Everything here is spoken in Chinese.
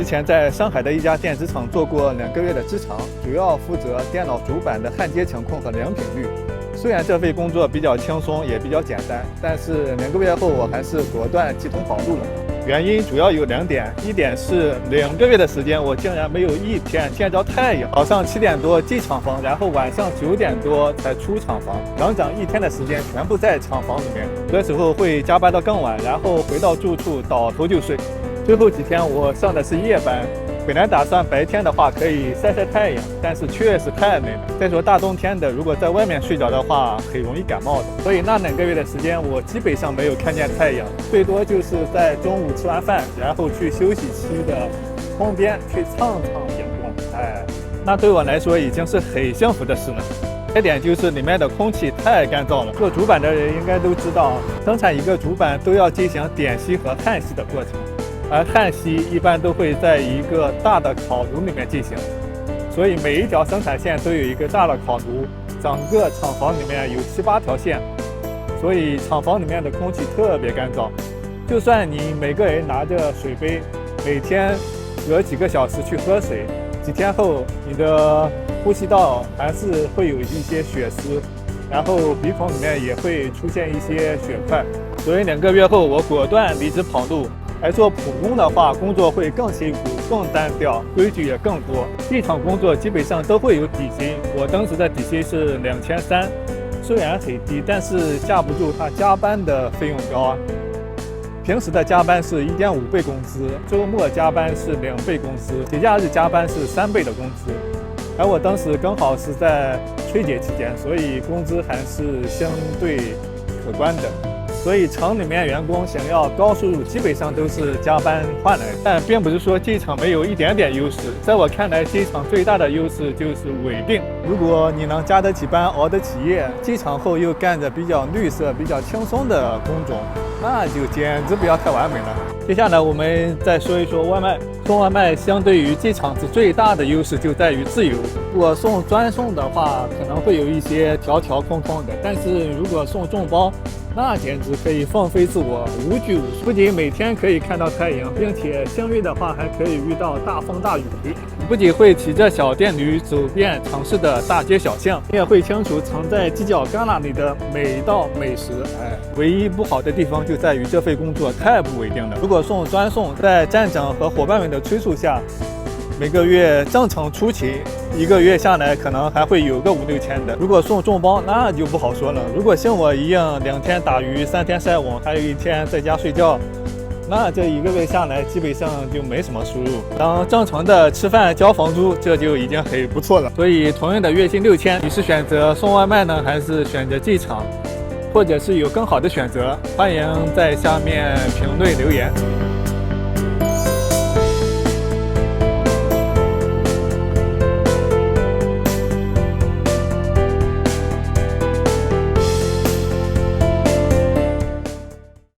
前在上海的一家电子厂做过2个月的职场，主要负责电脑主板的焊接情况和良品率。虽然这份工作比较轻松，也比较简单，但是2个月后我还是果断集中跑路了。原因主要有2点，一点是2个月的时间，我竟然没有一天见着太阳。早上7点多进厂房，然后晚上9点多才出厂房，整整一天的时间全部在厂房里面。有的时候会加班到更晚，然后回到住处倒头就睡。最后几天我上的是夜班，本来打算白天的话可以晒晒太阳，但是确实太累了。再说大冬天的，如果在外面睡着的话，很容易感冒的。所以那2个月的时间，我基本上没有看见太阳，最多就是在中午吃完饭，然后去休息区的窗边去蹭蹭阳光。那对我来说已经是很幸福的事了。这点就是里面的空气太干燥了。做主板的人应该都知道，生产一个主板都要进行点锡和焊锡的过程。而焊锡一般都会在一个大的烤炉里面进行，所以每一条生产线都有一个大的烤炉，整个厂房里面有7、8条线，所以厂房里面的空气特别干燥。就算你每个人拿着水杯，每天隔几个小时去喝水，几天后你的呼吸道还是会有一些血丝，然后鼻孔里面也会出现一些血块。所以2个月后我果断离职跑路。而做普工的话，工作会更辛苦、更单调，规矩也更多。一场工作基本上都会有底薪，我当时的底薪是2300，虽然很低，但是架不住他加班的费用高啊。平时的加班是1.5倍工资，周末加班是2倍工资，节假日加班是3倍的工资。而我当时刚好是在春节期间，所以工资还是相对可观的。所以厂里面员工想要高收入，基本上都是加班换来的。但并不是说这厂没有一点点优势，在我看来，这厂最大的优势就是稳定。如果你能加得起班、熬得起夜，进厂后又干着比较绿色、比较轻松的工种，那就简直不要太完美了。接下来我们再说一说外卖。送外卖相对于这厂子最大的优势就在于自由。如果送专送的话，可能会有一些条条框框的，但是如果送众包，那简直可以放飞自我，无拘无束。不仅每天可以看到太阳，并且幸运的话还可以遇到大风大雨。不仅会骑着小电驴走遍城市的大街小巷，你也会清楚藏在犄角旮旯里的每道美食。唯一不好的地方就在于这份工作太不稳定了。如果送专送，在站长和伙伴们的催促下，每个月正常出勤，1个月下来可能还会有个5、6千的。如果送众包，那就不好说了。如果像我一样2天打鱼3天晒网，还有1天在家睡觉，那这1个月下来基本上就没什么收入。当正常的吃饭交房租，这就已经很不错了。所以同样的月薪6千，你是选择送外卖呢，还是选择进厂，或者是有更好的选择？欢迎在下面评论留言。